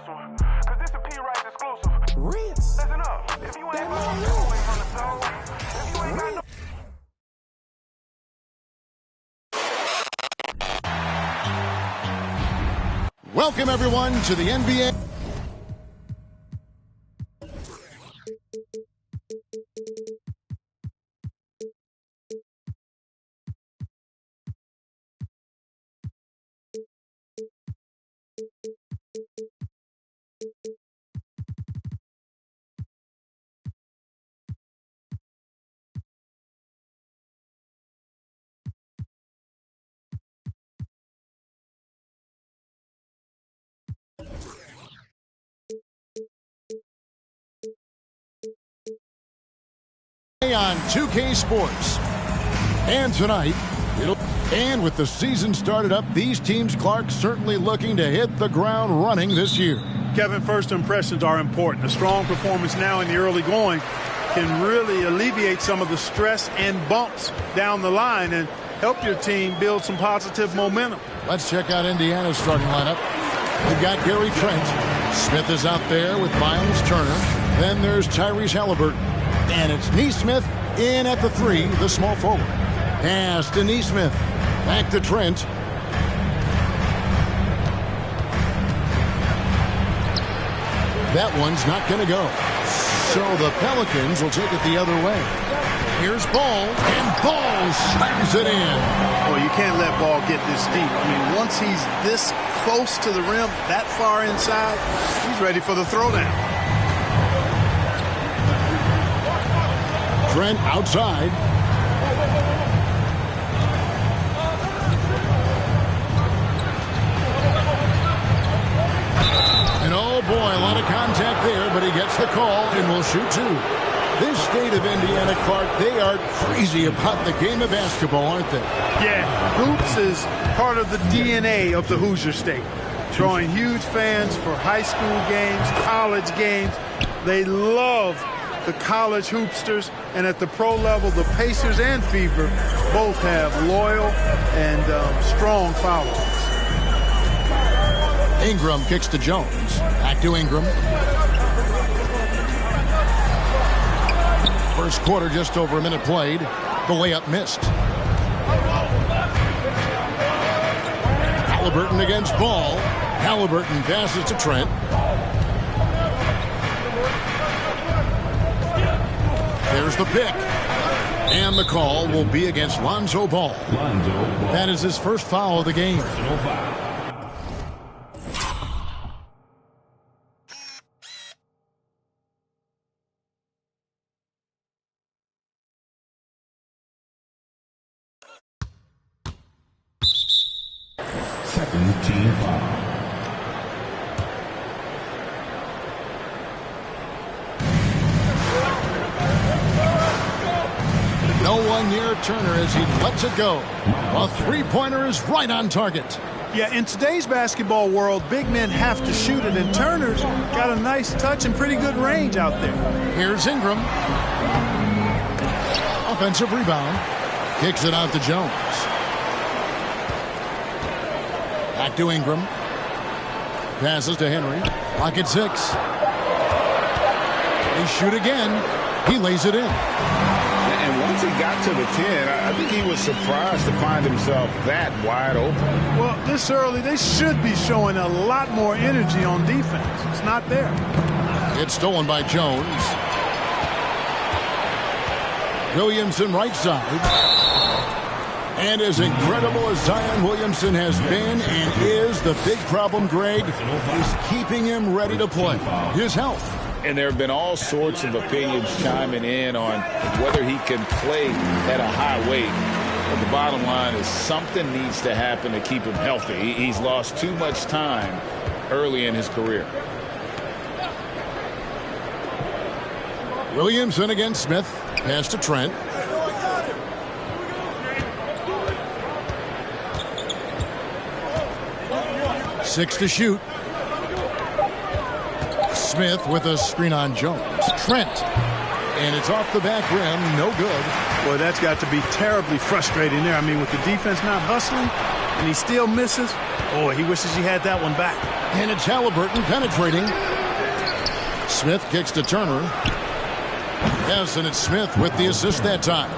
one. Cause this a P-Rice exclusive. Rinse. Listen up. If you ain't got no soul, ain't from the soul. If you ain't got no Welcome, everyone, to the NBA. On 2K Sports. And tonight, and with the season started up, these teams, Clark, certainly looking to hit the ground running this year. Kevin, first impressions are important. A strong performance now in the early going can really alleviate some of the stress and bumps down the line and help your team build some positive momentum. Let's check out Indiana's starting lineup. We've got Gary Trent. Smith is out there with Miles Turner. Then there's Tyrese Halliburton. And it's Nesmith in at the 3, the small forward. Pass to Nesmith. Back to Trent. That one's not going to go. So the Pelicans will take it the other way. Here's Ball, and Ball slams it in. Well, you can't let Ball get this deep. I mean, once he's this close to the rim, that far inside, he's ready for the throwdown. Trent outside. And oh boy, a lot of contact there, but he gets the call and will shoot 2. This state of Indiana, Clark, they are crazy about the game of basketball, aren't they? Yeah, hoops is part of the DNA of the Hoosier State. Drawing huge fans for high school games, college games. They love the college hoopsters, and at the pro level, the Pacers and Fever both have loyal and strong followers. Ingram kicks to Jones. Back to Ingram. First quarter, just over a minute played. The layup missed. Halliburton against Ball. Halliburton passes to Trent. There's the pick. And the call will be against Lonzo Ball. That is his first foul of the game. Second team foul. No one near Turner as he lets it go. A three-pointer is right on target. Yeah, in today's basketball world, big men have to shoot it, and Turner's got a nice touch and pretty good range out there. Here's Ingram. Offensive rebound. Kicks it out to Jones. Back to Ingram. Passes to Henry. Pocket 6. They shoot again. He lays it in. And once he got to the 10, I think he was surprised to find himself that wide open. Well, this early, they should be showing a lot more energy on defense. It's not there. It's stolen by Jones. Williamson right side. And as incredible as Zion Williamson has been and is, the big problem, Greg, is keeping him ready to play. His health. And there have been all sorts of opinions chiming in on whether he can play at a high weight. But the bottom line is something needs to happen to keep him healthy. He's lost too much time early in his career. Williamson against Smith. Pass to Trent. Six to shoot. Smith with a screen on Jones. Trent. And it's off the back rim. No good. Boy, that's got to be terribly frustrating there. I mean, with the defense not hustling and he still misses, Boy, he wishes he had that one back. And it's Halliburton penetrating. Smith kicks to Turner. Yes, and it's Smith with the assist that time.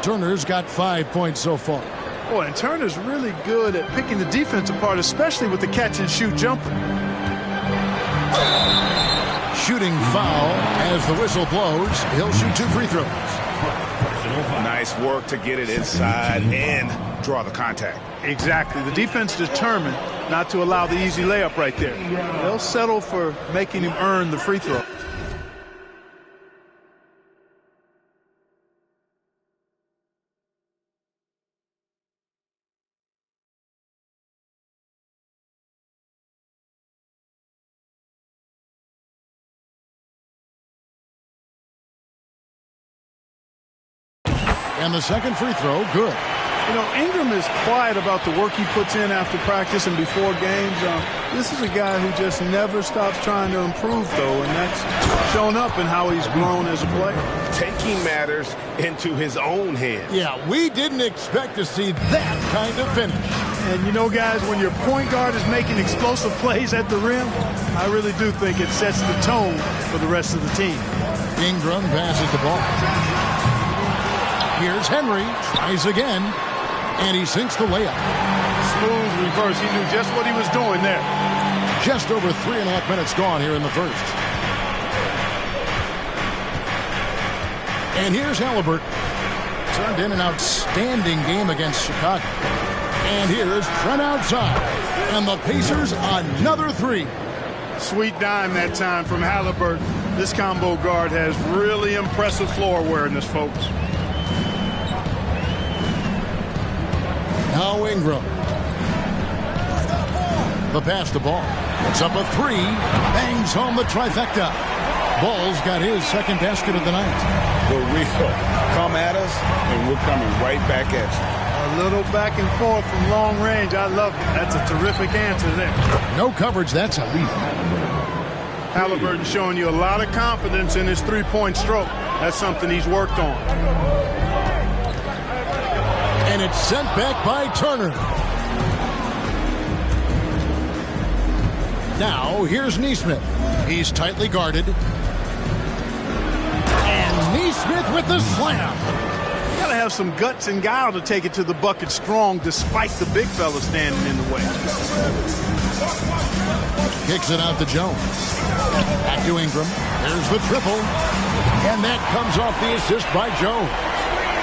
Turner's got 5 points so far. Boy, and Turner's really good at picking the defense apart, especially with the catch-and-shoot jumper. Shooting foul as the whistle blows. He'll shoot 2 free throws. Nice work to get it inside and draw the contact. Exactly. The defense determined not to allow the easy layup right there. They'll settle for making him earn the free throw. And the second free throw, good. You know, Ingram is quiet about the work he puts in after practice and before games. This is a guy who just never stops trying to improve, though, and that's shown up in how he's grown as a player. Taking matters into his own hands. Yeah, we didn't expect to see that kind of finish. And, you know, guys, when your point guard is making explosive plays at the rim, I really do think it sets the tone for the rest of the team. Ingram passes the ball. Here's Henry, tries again, and he sinks the layup. Smooth reverse. He knew just what he was doing there. Just over 3.5 minutes gone here in the first. And here's Halliburton. Turned in an outstanding game against Chicago. And here's Trent outside. And the Pacers another 3. Sweet dime that time from Halliburton. This combo guard has really impressive floor awareness, folks. Now Ingram. The pass to Ball. It's up a 3. Bangs home the trifecta. Ball's got his second basket of the night. The real come at us, and we're coming right back at you. A little back and forth from long range. I love it. That's a terrific answer there. No coverage that time. Halliburton showing you a lot of confidence in his three-point stroke. That's something he's worked on. And it's sent back by Turner. Now, here's Nesmith. He's tightly guarded. And Nesmith with the slam. You gotta have some guts and guile to take it to the bucket strong despite the big fella standing in the way. Kicks it out to Jones. Back to Ingram. There's the triple. And that comes off the assist by Jones.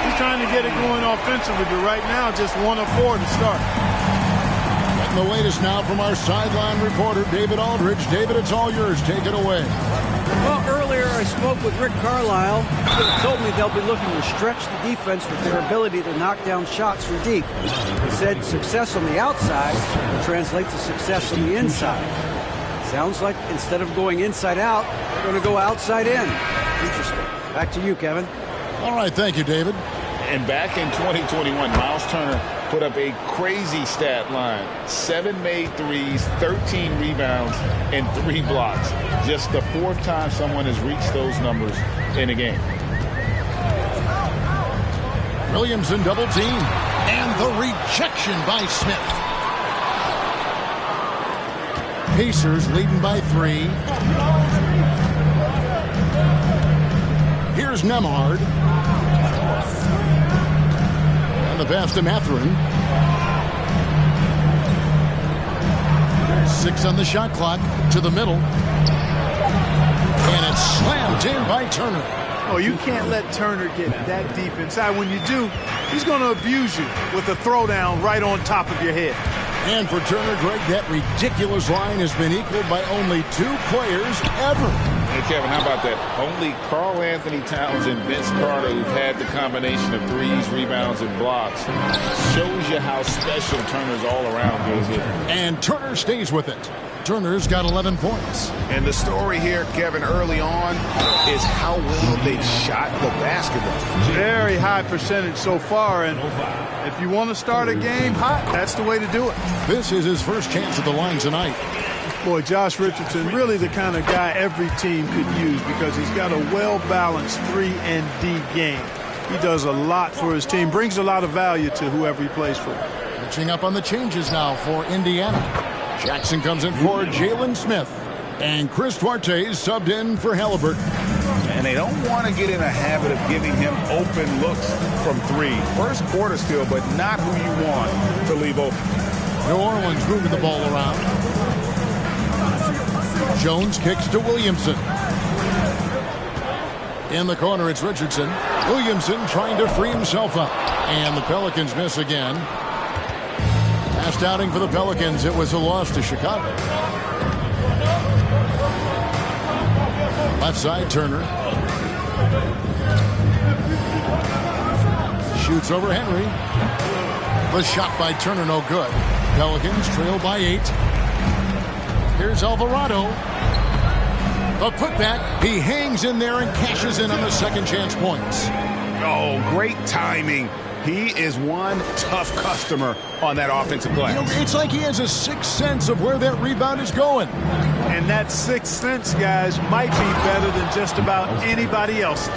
He's trying to get it going offensively, but right now just 1 of 4 to start. Getting the latest now from our sideline reporter, David Aldridge. David, it's all yours. Take it away. Well, earlier I spoke with Rick Carlisle. He told me they'll be looking to stretch the defense with their ability to knock down shots from deep. He said success on the outside will translate to success on the inside. Sounds like instead of going inside out, they're going to go outside in. Interesting. Back to you, Kevin. All right, thank you, David. And back in 2021, Miles Turner put up a crazy stat line. 7 made threes, 13 rebounds, and 3 blocks. Just the 4th time someone has reached those numbers in a game. Williamson double team. And the rejection by Smith. Pacers leading by 3. Here's Nembhard. And the pass to Mathurin. 6 on the shot clock to the middle. And it's slammed in by Turner. Oh, you can't let Turner get that deep inside. When you do, he's going to abuse you with a throwdown right on top of your head. And for Turner, Greg, that ridiculous line has been equaled by only 2 players ever. Hey, Kevin, how about that? Only Karl Anthony Towns and Vince Carter, who've had the combination of threes, rebounds, and blocks, shows you how special Turner's all-around game is. And Turner stays with it. Turner's got 11 points. And the story here, Kevin, early on is how well they've shot the basketball. Very high percentage so far, and if you want to start a game hot, that's the way to do it. This is his first chance at the line tonight. Boy, Josh Richardson, really the kind of guy every team could use because he's got a well-balanced 3 and D game. He does a lot for his team, brings a lot of value to whoever he plays for. Catching up on the changes now for Indiana. Jackson comes in for Jalen Smith. And Chris Duarte is subbed in for Halliburton. And they don't want to get in a habit of giving him open looks from three. First quarter still, but not who you want to leave open. New Orleans moving the ball around. Jones kicks to Williamson. In the corner, it's Richardson. Williamson trying to free himself up. And the Pelicans miss again. Last outing for the Pelicans, it was a loss to Chicago. Left side, Turner. Shoots over Henry. The shot by Turner, no good. Pelicans trail by 8. Here's Alvarado. The putback. He hangs in there and cashes in on the second chance points. Oh, great timing. He is one tough customer on that offensive glass. You know, it's like he has a sixth sense of where that rebound is going. And that sixth sense, guys, might be better than just about anybody else's.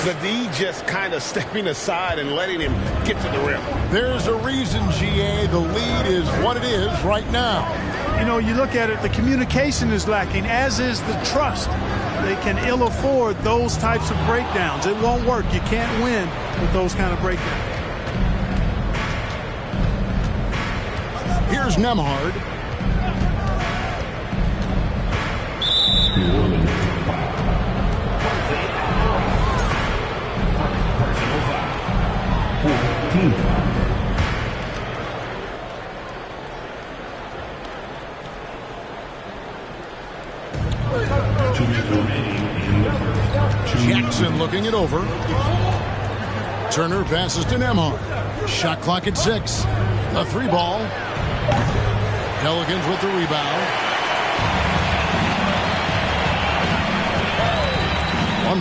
The D just kind of stepping aside and letting him get to the rim. There's a reason, GA, the lead is what it is right now. You know, you look at it, the communication is lacking, as is the trust. They can ill afford those types of breakdowns. It won't work. You can't win with those kind of breakdowns. Here's Nembhard. Jackson looking it over. Turner passes to Nembhard. Shot clock at 6. The 3 ball. Pelicans with the rebound.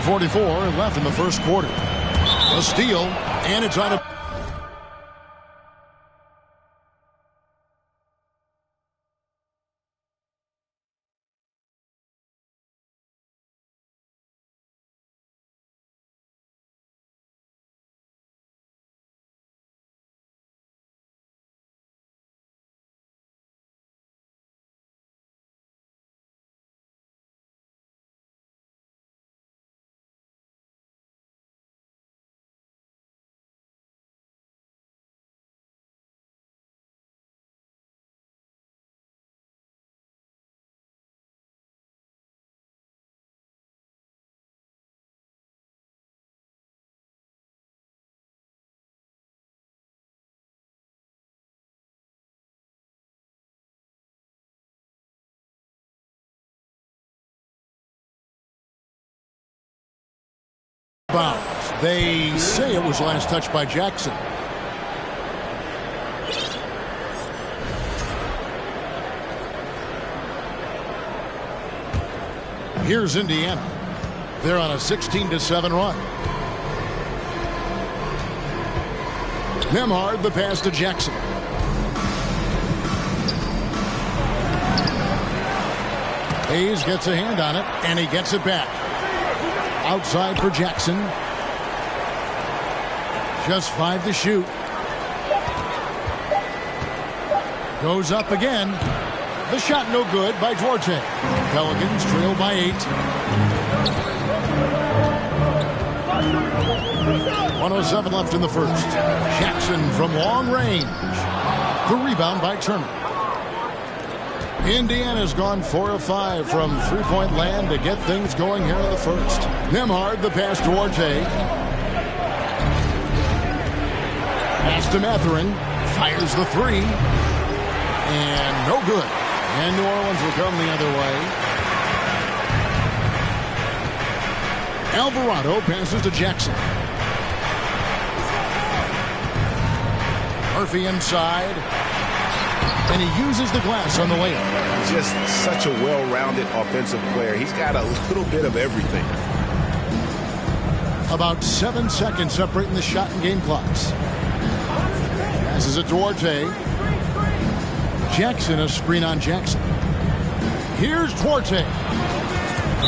1:44 left in the first quarter. A steal, and it's on a... bounds. They say it was last touched by Jackson. Here's Indiana. They're on a 16-7 run. Nembhard, the pass to Jackson. Hayes gets a hand on it, and he gets it back. Outside for Jackson. Just 5 to shoot. Goes up again. The shot no good by Duarte. Pelicans trail by 8. 1:07 left in the first. Jackson from long range. The rebound by Turner. Indiana's gone 4 of 5 from three-point land to get things going here in the first. Nembhard, the pass to Duarte. Pass to Mathurin. Fires the 3. And no good. And New Orleans will come the other way. Alvarado passes to Jackson. Murphy inside. And he uses the glass on the layup. Just such a well-rounded offensive player. He's got a little bit of everything. About 7 seconds separating the shot and game clocks. Passes it to Duarte. Jackson, a screen on Jackson. Here's Duarte.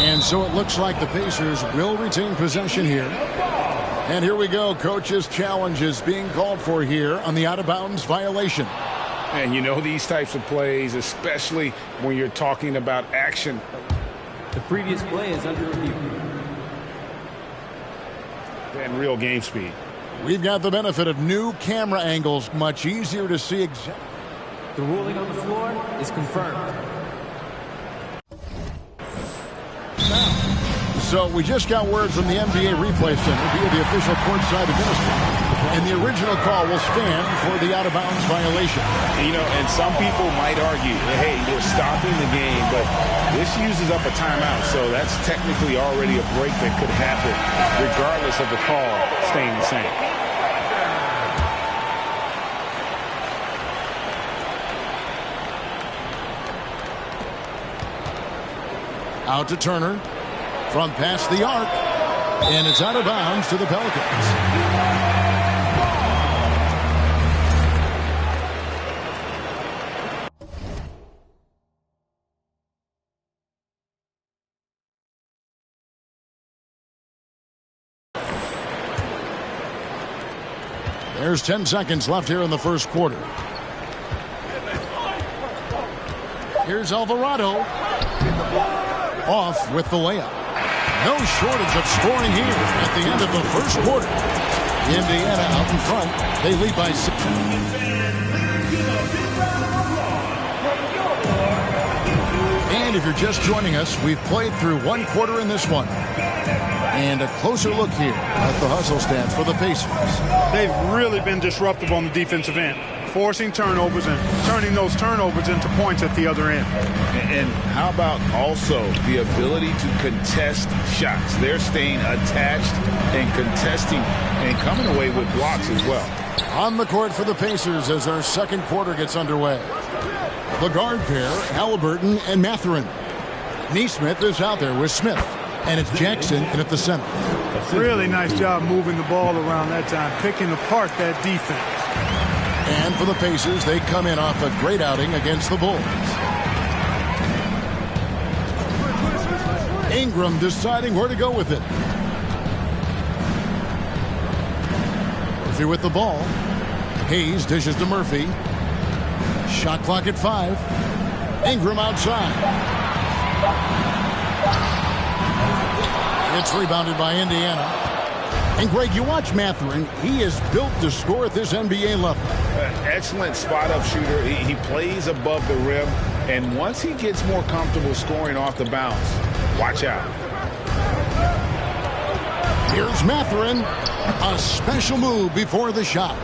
And so it looks like the Pacers will retain possession here. And here we go. Coach's challenge is being called for here on the out-of-bounds violation. And you know these types of plays, especially when you're talking about action. The previous play is under review. And real game speed. We've got the benefit of new camera angles, much easier to see exactly. The ruling on the floor is confirmed. So we just got word from the NBA Replay Center via the official courtside administrator. And the original call will stand for the out-of-bounds violation. You know, and some people might argue, hey, you're stopping the game, but this uses up a timeout, so that's technically already a break that could happen, regardless of the call staying the same. Out to Turner. From past the arc. And it's out of bounds to the Pelicans. There's 10 seconds left here in the first quarter. Here's Alvarado. Off with the layup. No shortage of scoring here at the end of the first quarter. Indiana out in front. They lead by 6. And if you're just joining us, we've played through one quarter in this one. And a closer look here at the hustle stats for the Pacers. They've really been disruptive on the defensive end, forcing turnovers and turning those turnovers into points at the other end. And how about also the ability to contest shots? They're staying attached and contesting and coming away with blocks as well. On the court for the Pacers as our second quarter gets underway. The guard pair, Halliburton and Mathurin. Neesmith is out there with Smith. And it's Jackson in at the center. Really nice job moving the ball around that time, picking apart that defense. And for the Pacers, they come in off a great outing against the Bulls. Ingram deciding where to go with it. Murphy with the ball. Hayes dishes to Murphy. Shot clock at 5. Ingram outside. It's rebounded by Indiana. And, Greg, you watch Mathurin. He is built to score at this NBA level. Excellent spot-up shooter. He plays above the rim. And once he gets more comfortable scoring off the bounce, watch out. Here's Mathurin. A special move before the shot.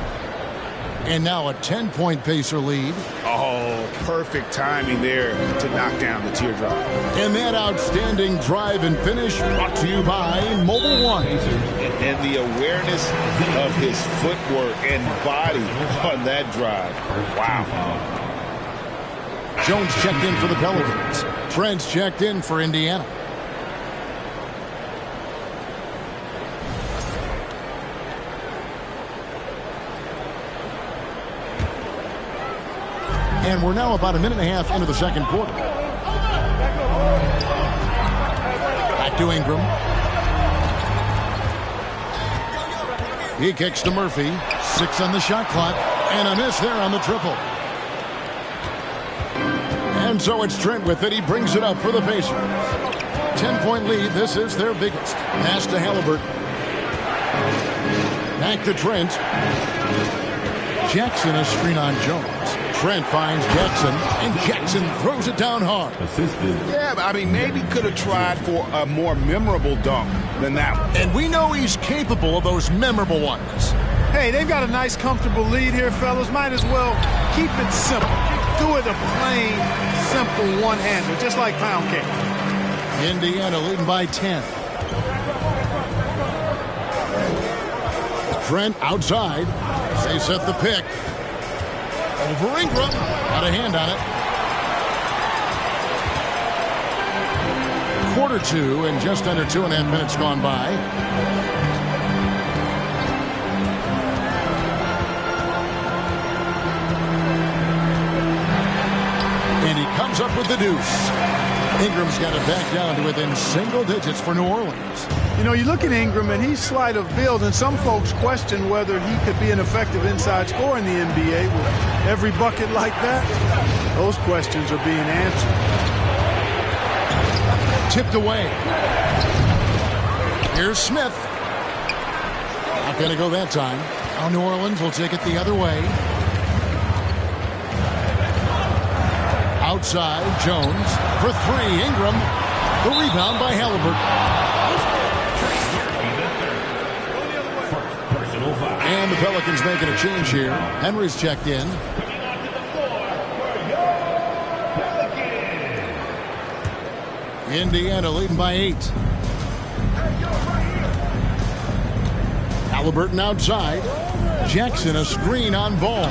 And now a 10-point Pacer lead. Oh, perfect timing there to knock down the teardrop. And that outstanding drive and finish brought to you by Mobile One. And the awareness of his footwork and body on that drive. Wow. Jones checked in for the Pelicans. Trent's checked in for Indiana. And we're now about a minute and a half into the second quarter. Back to Ingram. He kicks to Murphy. 6 on the shot clock. And a miss there on the triple. And so it's Trent with it. He brings it up for the Pacers. 10-point lead. This is their biggest. Pass to Halliburton. Back to Trent. Jackson a screen on Jones. Trent finds Jackson, and Jackson throws it down hard. Yeah, but I mean, maybe could have tried for a more memorable dunk than that one. And we know he's capable of those memorable ones. Hey, they've got a nice, comfortable lead here, fellas. Might as well keep it simple. Do it a plain, simple one-hander, just like pound cake. Indiana leading by 10. Trent outside. They set the pick. Over Ingram. Got a hand on it. Quarter 2 and just under 2.5 minutes gone by. And he comes up with the deuce. Ingram's got it back down to within single digits for New Orleans. You know, you look at Ingram, and he's slight of build, and some folks question whether he could be an effective inside scorer in the NBA with every bucket like that. Those questions are being answered. Tipped away. Here's Smith. Not going to go that time. Now New Orleans will take it the other way. Outside, Jones for three. Ingram. The rebound by Halliburton. And the Pelicans making a change here. Henry's checked in. Indiana leading by 8. Halliburton outside. Jackson a screen on Ball.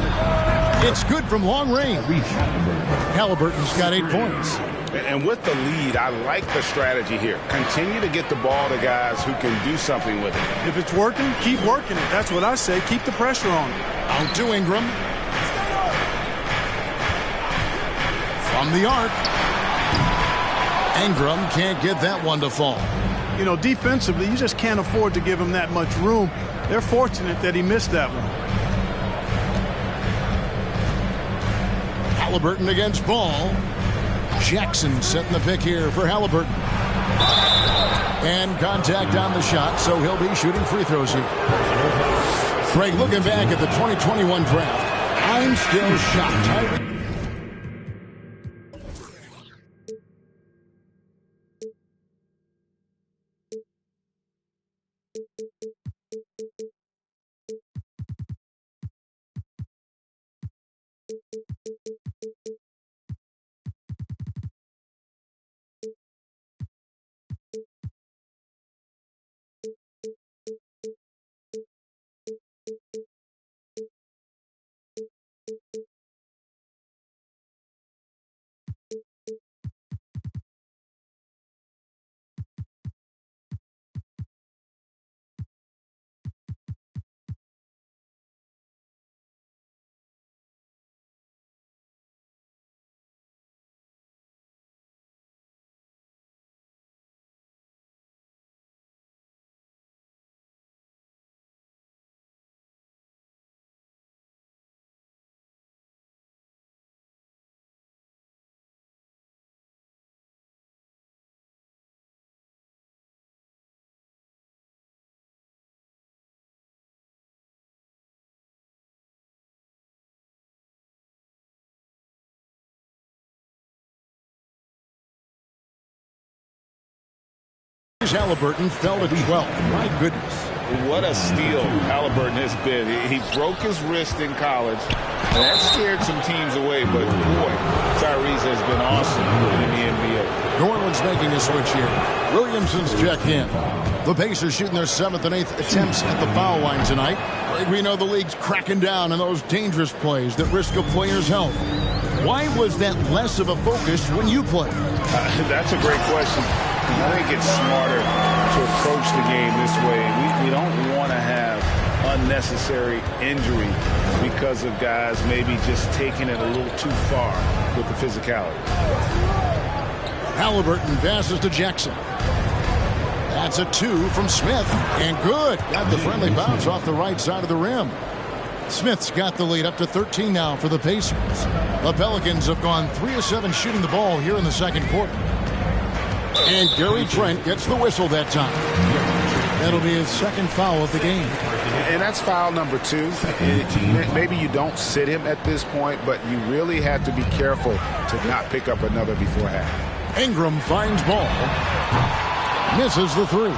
It's good from long range. Halliburton's got 8 points. And with the lead, I like the strategy here. Continue to get the ball to guys who can do something with it. If it's working, keep working it. That's what I say. Keep the pressure on it. Out to Ingram. From the arc. Ingram can't get that one to fall. You know, defensively, you just can't afford to give him that much room. They're fortunate that he missed that one. Halliburton against Ball. Jackson setting the pick here for Halliburton. And contact on the shot, so he'll be shooting free throws here. Greg, looking back at the 2021 draft, I'm still shocked. Halliburton fell to 12. My goodness. What a steal Halliburton has been. He broke his wrist in college, and that scared some teams away, but boy, Tyrese has been awesome in the NBA. New Orleans making a switch here. Williamson's checked in. The Pacers shooting their 7th and 8th attempts at the foul line tonight. We know the league's cracking down on those dangerous plays that risk a player's health. Why was that less of a focus when you played? That's a great question. I think it's smarter to approach the game this way. We don't want to have unnecessary injury because of guys maybe just taking it a little too far with the physicality. Halliburton passes to Jackson. That's a 2 from Smith. And good. Got the friendly bounce off the right side of the rim. Smith's got the lead up to 13 now for the Pacers. The Pelicans have gone 3 of 7 shooting the ball here in the second quarter. And Gary Trent gets the whistle that time. That'll be his second foul of the game. And that's foul number 2. Maybe you don't sit him at this point, but you really have to be careful to not pick up another before half. Ingram finds Ball. Misses the 3.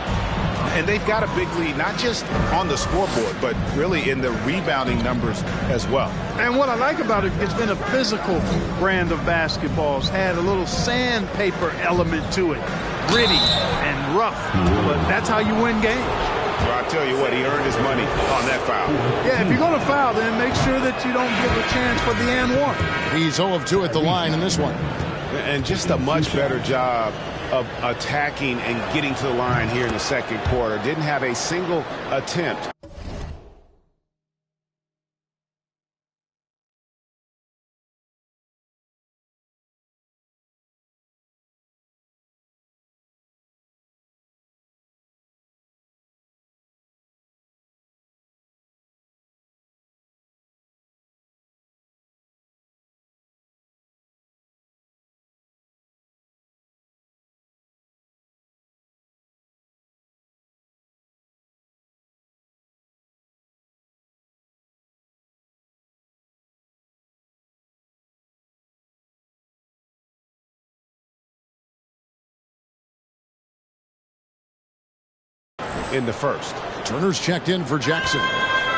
And they've got a big lead, not just on the scoreboard, but really in the rebounding numbers as well. And what I like about it, it's been a physical brand of basketball. It's had a little sandpaper element to it. Gritty and rough. But that's how you win games. Well, I'll tell you what, he earned his money on that foul. Yeah, if you're going to foul, then make sure that you don't give a chance for the and 1. He's 0 of 2 at the line in this one. And just a much better job of attacking and getting to the line here in the second quarter. Didn't have a single attempt in the first. Turner's checked in for Jackson.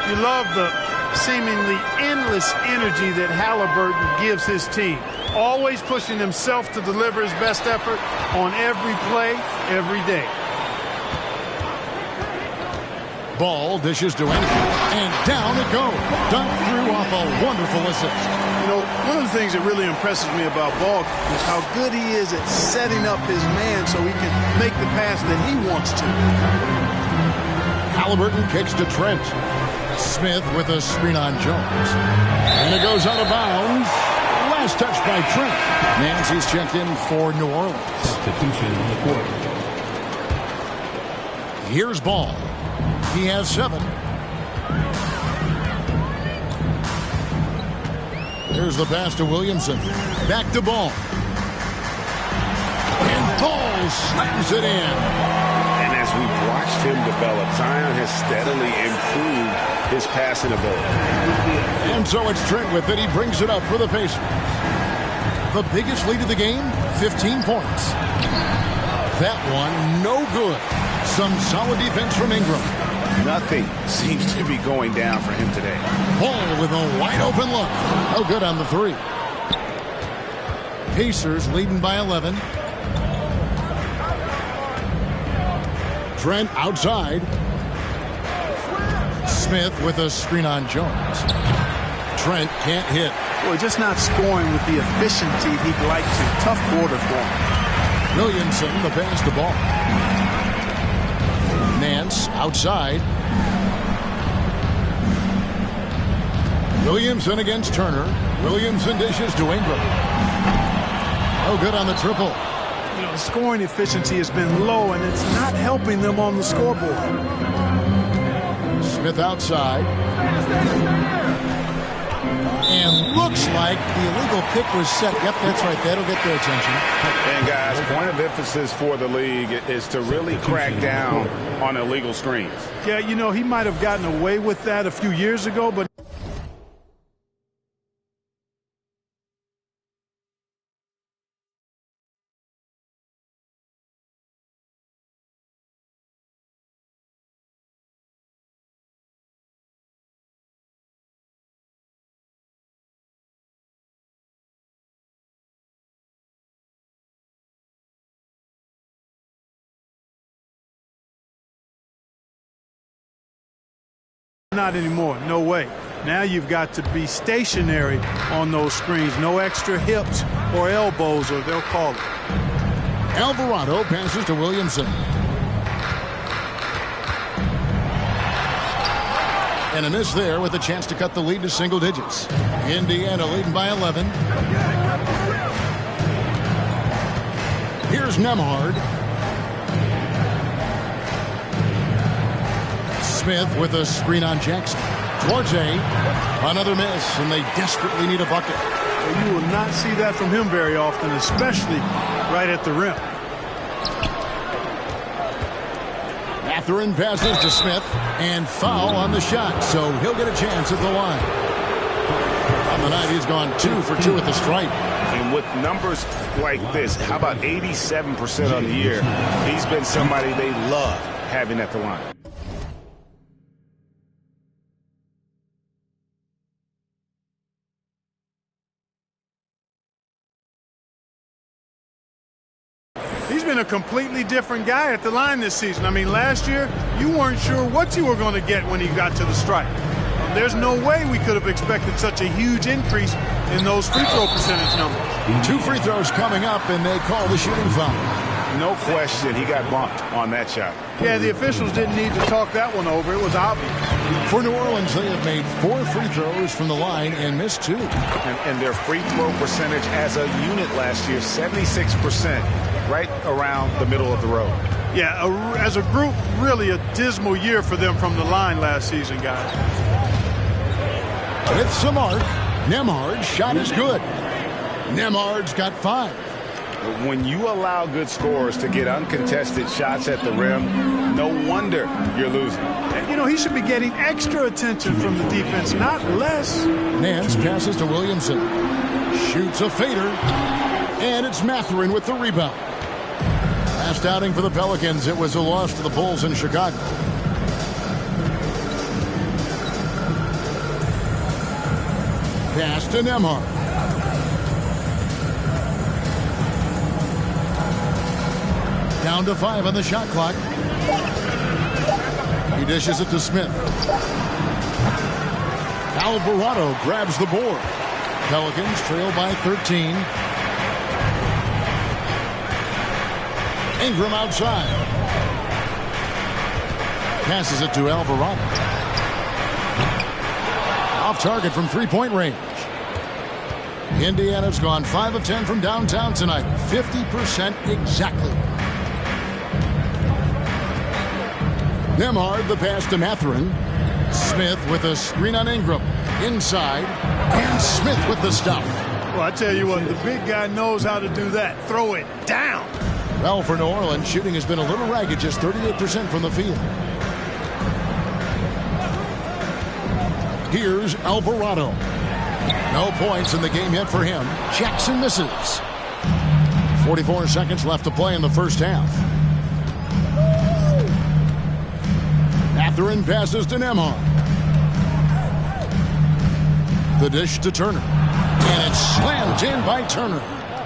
You love the seemingly endless energy that Halliburton gives his team. Always pushing himself to deliver his best effort on every play, every day. Ball dishes to Andrew, and down it goes. Dunked through off a wonderful assist. You know, one of the things that really impresses me about Ball is how good he is at setting up his man so he can make the pass that he wants to. Halliburton kicks to Trent. Smith with a screen on Jones. And it goes out of bounds. Last touch by Trent. Nancy's checked in for New Orleans. Substitution on the court. Here's Ball. He has 7. There's the pass to Williamson. Back to Ball. And Ball slams it in. And as we've watched him develop, Zion has steadily improved his passing ability. And so it's Trent with it. He brings it up for the Pacers. The biggest lead of the game, 15 points. That one, no good. Some solid defense from Ingram. Nothing seems to be going down for him today. Ball with a wide open look. No good on the 3. Pacers leading by 11. Trent outside. Smith with a screen on Jones. Trent can't hit. Boy, just not scoring with the efficiency he'd like to. Tough quarter for him. Williamson, the pass to Ball. Nance outside. Williamson against Turner. Williamson dishes to Ingram. No good on the triple. You know, the scoring efficiency has been low, and it's not helping them on the scoreboard. Smith outside. And looks like the illegal kick was set. Yep, that's right. That'll get their attention. And guys, point of emphasis for the league is to really crack down on illegal screens. Yeah, you know, he might have gotten away with that a few years ago, but not anymore. No way. Now you've got to be stationary on those screens. No extra hips or elbows, or they'll call it. Alvarado passes to Williamson. And a miss there with a chance to cut the lead to single digits. Indiana leading by 11. Here's Nembhard. Smith with a screen on Jackson. Duarte, another miss, and they desperately need a bucket. Well, you will not see that from him very often, especially right at the rim. Mathurin passes to Smith, and foul on the shot, so he'll get a chance at the line. On the night, he's gone 2 for 2 at the stripe. And with numbers like this, how about 87% on the year? He's been somebody they love having at the line. He's been a completely different guy at the line this season. I mean, last year, you weren't sure what you were going to get when he got to the stripe. There's no way we could have expected such a huge increase in those free throw percentage numbers. 2 free throws coming up, and they call the shooting foul. No question, he got bumped on that shot. Yeah, the officials didn't need to talk that one over. It was obvious. For New Orleans, they have made 4 free throws from the line and missed 2. And their free throw percentage as a unit last year, 76%, right around the middle of the road. Yeah, as a group, really a dismal year for them from the line last season, guys. With some arc, Nembhard's shot is good. Nembhard's got 5. When you allow good scorers to get uncontested shots at the rim, no wonder you're losing. And, you know, he should be getting extra attention from the defense, not less. Nance passes to Williamson. Shoots a fader. And it's Mathurin with the rebound. Last outing for the Pelicans, it was a loss to the Bulls in Chicago. Pass to Nembhard. Down to 5 on the shot clock. He dishes it to Smith. Alvarado grabs the board. Pelicans trail by 13. Ingram outside. Passes it to Alvarado. Off target from three-point range. Indiana's gone 5 of 10 from downtown tonight. 50% exactly. Nembhard, the pass to Mathurin. Smith with a screen on Ingram. Inside. And Smith with the stop. Well, I tell you what, the big guy knows how to do that. Throw it down. Well, for New Orleans, shooting has been a little ragged, just 38% from the field. Here's Alvarado. No points in the game yet for him. Jackson misses. 44 seconds left to play in the first half. Mathurin passes to Nembhard. The dish to Turner. And it's slammed in by Turner.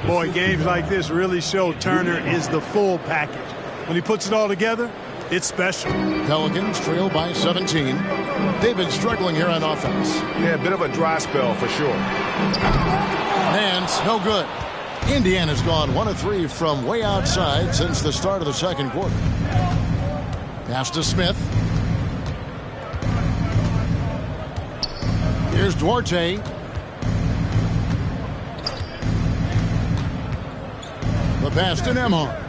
Boy, games like this really show Turner is the full package. When he puts it all together, it's special. Pelicans trail by 17. They've been struggling here on offense. Yeah, a bit of a dry spell for sure. And no good. Indiana's gone 1 of 3 from way outside since the start of the second quarter. Pass to Smith. Here's Duarte. The pass to Nembhard.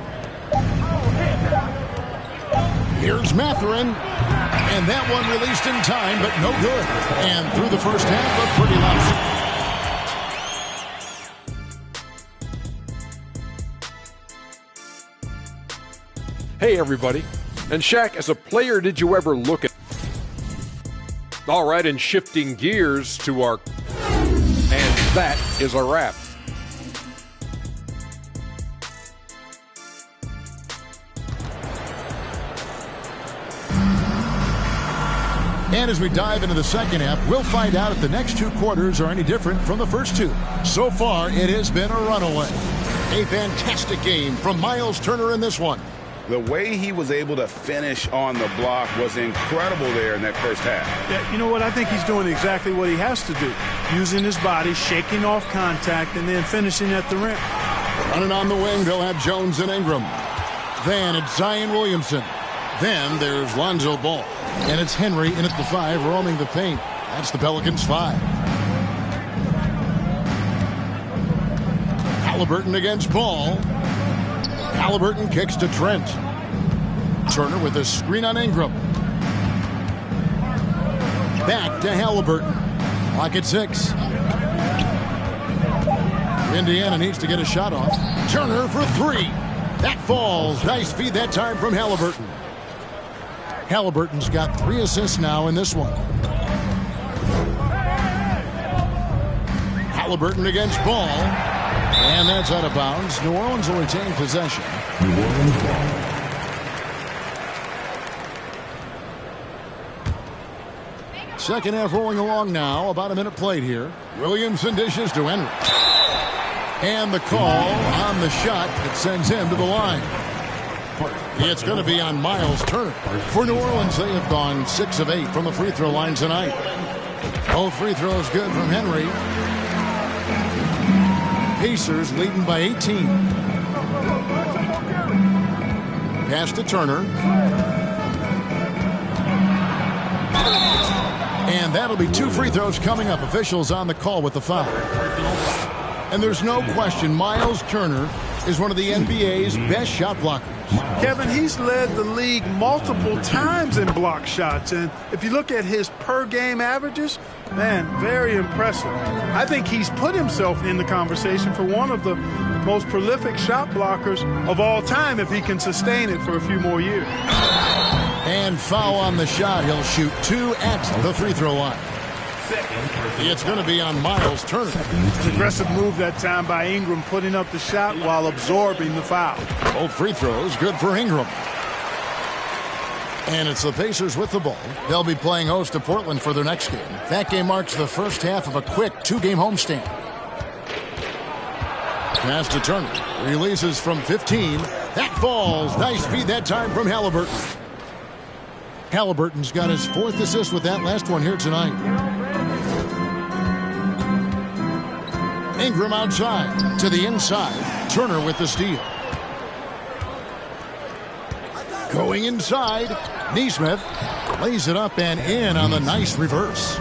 Here's Mathurin. And that one released in time, but no good. And through the first half, a pretty lousy. Hey, everybody. And Shaq, as a player, did you ever look at... All right, and shifting gears to our... And that is a wrap. And as we dive into the second half, we'll find out if the next 2 quarters are any different from the first 2. So far, it has been a runaway. A fantastic game from Miles Turner in this one. The way he was able to finish on the block was incredible there in that first half. Yeah, you know what? I think he's doing exactly what he has to do. Using his body, shaking off contact, and then finishing at the rim. Running on the wing, they'll have Jones and Ingram. Then it's Zion Williamson. Then there's Lonzo Ball. And it's Henry in at the 5, roaming the paint. That's the Pelicans' 5. Halliburton against Ball. Halliburton kicks to Trent. Turner with a screen on Ingram. Back to Halliburton. Clock at 6. Indiana needs to get a shot off. Turner for 3. That falls. Nice feed that time from Halliburton. Halliburton's got 3 assists now in this one. Halliburton against Ball. And that's out of bounds. New Orleans will retain possession. Second half rolling along now. About a minute played here. Williamson dishes to Henry. And the call on the shot that sends him to the line. It's going to be on Miles Turner. For New Orleans, they have gone 6 of 8 from the free throw line tonight. Both free throws good from Henry. Pacers leading by 18. Pass to Turner. And that'll be 2 free throws coming up. Officials on the call with the foul. And there's no question Miles Turner is one of the NBA's best shot blockers. Kevin, he's led the league multiple times in block shots. And if you look at his per-game averages, man, very impressive. I think he's put himself in the conversation for one of the most prolific shot blockers of all time if he can sustain it for a few more years. And foul on the shot. He'll shoot 2 at the free throw line. It's going to be on Miles Turner. It's an aggressive move that time by Ingram, putting up the shot while absorbing the foul. Both free throws good for Ingram. And it's the Pacers with the ball. They'll be playing host to Portland for their next game. That game marks the first half of a quick two-game homestand. Pass to Turner. Releases from 15. That falls. Nice feed that time from Halliburton. Halliburton's got his 4th assist with that last one here tonight. Ingram outside to the inside. Turner with the steal. Going inside. Nesmith lays it up and in on the nice reverse.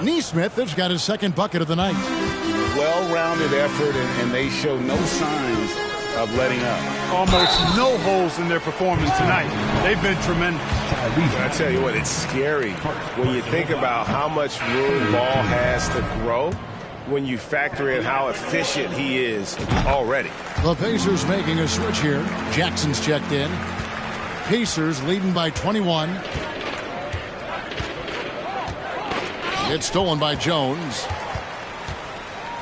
Nesmith has got his 2nd bucket of the night. Well-rounded effort, and they show no signs of letting up. Almost no holes in their performance tonight. They've been tremendous. I tell you what, it's scary when you think about how much room Ball has to grow when you factor in how efficient he is already. The Pacers making a switch here. Jackson's checked in. Pacers leading by 21. It's stolen by Jones.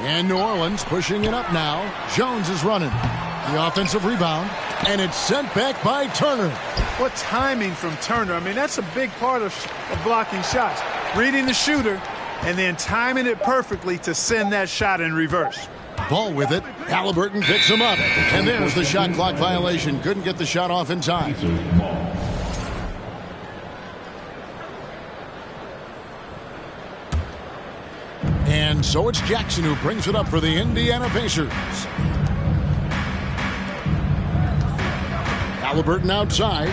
And New Orleans pushing it up now. Jones is running. The offensive rebound. And it's sent back by Turner. What timing from Turner. I mean, that's a big part of blocking shots. Reading the shooter and then timing it perfectly to send that shot in reverse. Ball with it. Halliburton picks him up. And there's the shot clock violation. Couldn't get the shot off in time. And so it's Jackson who brings it up for the Indiana Pacers. Halliburton outside.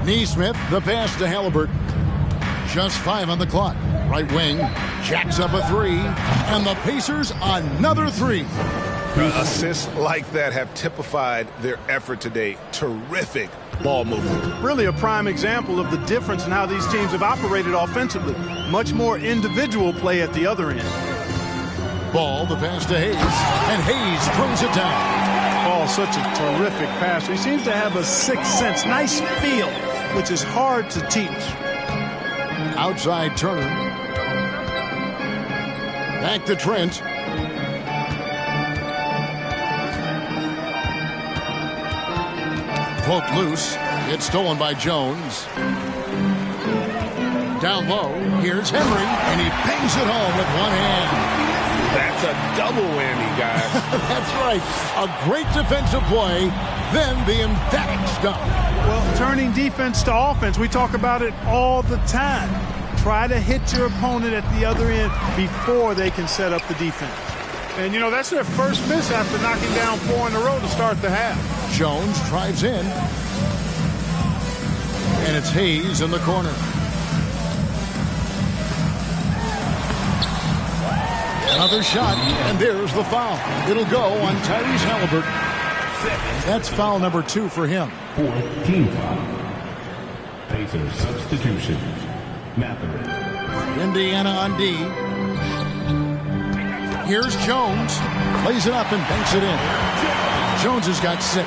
Nesmith, the pass to Halliburton. Just 5 on the clock. Right wing, jacks up a 3. And the Pacers another 3. Assists like that have typified their effort today. Terrific ball movement. Really a prime example of the difference in how these teams have operated offensively. Much more individual play at the other end. Ball, the pass to Hayes. And Hayes throws it down. Oh, such a terrific passer. He seems to have a sixth sense. Nice feel, which is hard to teach. Outside Turner. Back to Trent. Poked loose. It's stolen by Jones. Down low. Here's Henry. And he bangs it home with one hand. That's a double whammy, guys. That's right. A great defensive play. Then the emphatic stuff. Well, turning defense to offense, we talk about it all the time. Try to hit your opponent at the other end before they can set up the defense. And, you know, that's their first miss after knocking down 4 in a row to start the half. Jones drives in. And it's Hayes in the corner. Another shot, and there's the foul. It'll go on Tyrese Halliburton. That's foul number 2 for him. 4th team foul. Pacers substitution. Mathurin. Indiana on D. Here's Jones. Plays it up and banks it in. Jones has got 6.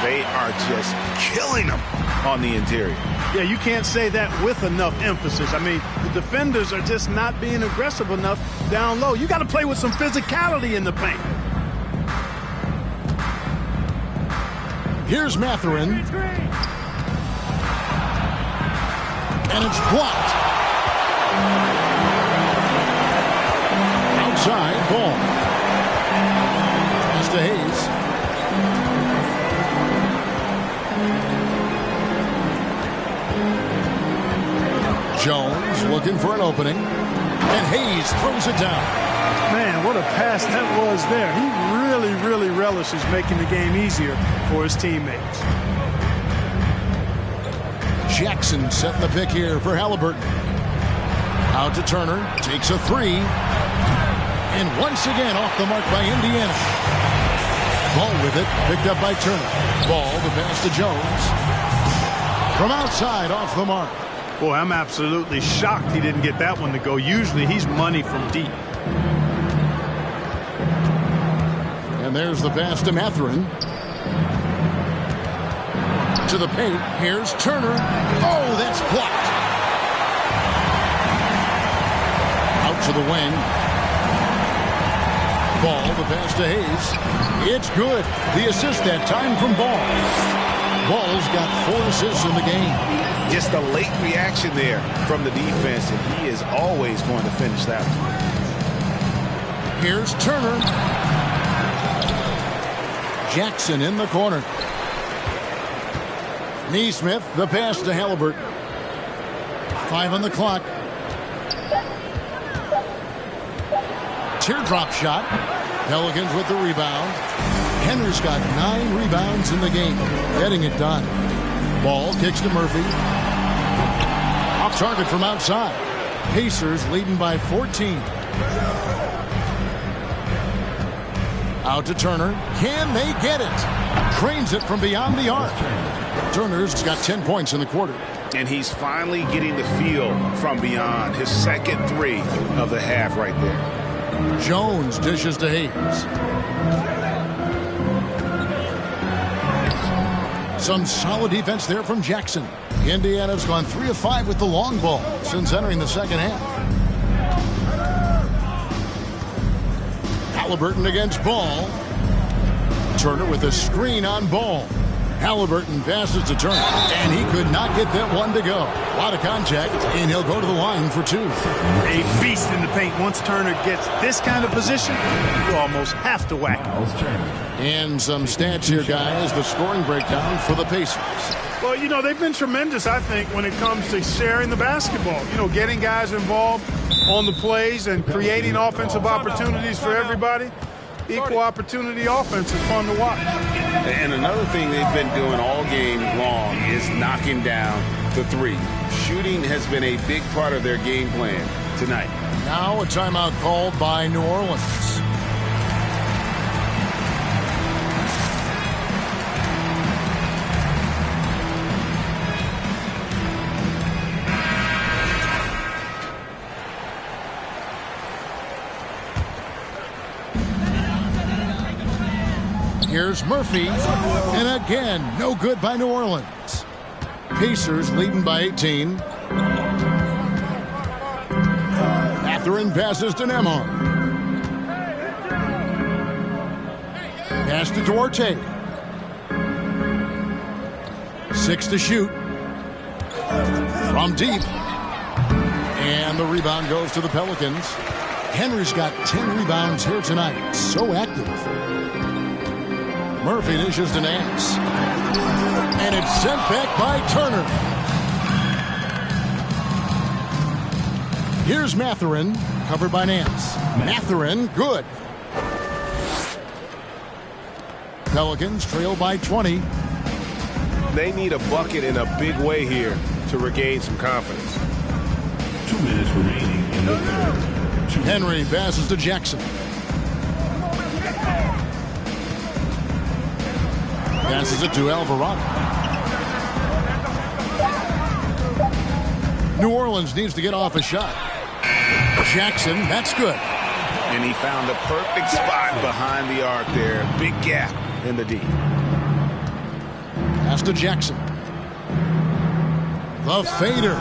They are just killing them on the interior. Yeah, you can't say that with enough emphasis. I mean, the defenders are just not being aggressive enough down low. You got to play with some physicality in the paint. Here's Mathurin. And it's blocked. Outside, ball. Pass to Hayes. Jones looking for an opening. And Hayes throws it down. Man, what a pass that was there. He really relishes making the game easier for his teammates. Jackson setting the pick here for Halliburton. Out to Turner. Takes a 3. And once again off the mark by Indiana. Ball with it. Picked up by Turner. Ball, the pass to Jones. From outside, off the mark. Boy, I'm absolutely shocked he didn't get that one to go. Usually he's money from deep. And there's the pass to Mathurin. To the paint. Here's Turner. Oh, that's blocked. Out to the wing. Ball, the pass to Hayes. It's good. The assist that time from Ball. Ball's got 4 assists in the game. Just a late reaction there from the defense, and he is always going to finish that one. Here's Turner. Jackson in the corner. Neesmith, the pass to Halliburton. 5 on the clock. Teardrop shot. Pelicans with the rebound. Henry's got 9 rebounds in the game, getting it done. Ball kicks to Murphy. Off target from outside. Pacers leading by 14. Out to Turner. Can they get it? Trains it from beyond the arc. Turner's got 10 points in the quarter. And he's finally getting the feel from beyond. His second 3 of the half right there. Jones dishes to Hayes. Some solid defense there from Jackson. Indiana's gone 3 of 5 with the long ball since entering the second half. Halliburton against Ball. Turner with a screen on Ball. Halliburton passes to Turner, and he could not get that one to go. A lot of contact, and he'll go to the line for 2. A beast in the paint. Once Turner gets this kind of position, you almost have to whack him. And some stats here, guys. The scoring breakdown for the Pacers. Well, you know, they've been tremendous, I think, when it comes to sharing the basketball. You know, getting guys involved on the plays and creating offensive opportunities for everybody. Equal opportunity offense is fun to watch. And another thing they've been doing all game long is knocking down the 3. Shooting has been a big part of their game plan tonight. Now a timeout called by New Orleans. Here's Murphy, and again, no good by New Orleans. Pacers leading by 18. Mathurin passes to Nembhard. Pass to Duarte. 6 to shoot. From deep. And the rebound goes to the Pelicans. Henry's got 10 rebounds here tonight. So active. Murphy dishes to Nance. And it's sent back by Turner. Here's Mathurin, covered by Nance. Mathurin, good. Pelicans trail by 20. They need a bucket in a big way here to regain some confidence. 2 minutes remaining in the third. Henry passes to Jackson. Passes it to Alvarado. New Orleans needs to get off a shot. Jackson, that's good. And he found the perfect spot behind the arc there. Big gap in the D. Pass to Jackson. The fader.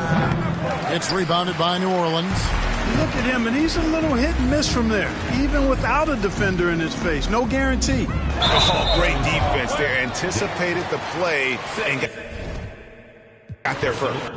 It's rebounded by New Orleans. Look at him, and he's a little hit and miss from there, even without a defender in his face. No guarantee. Oh, great defense there. Anticipated the play and got there first.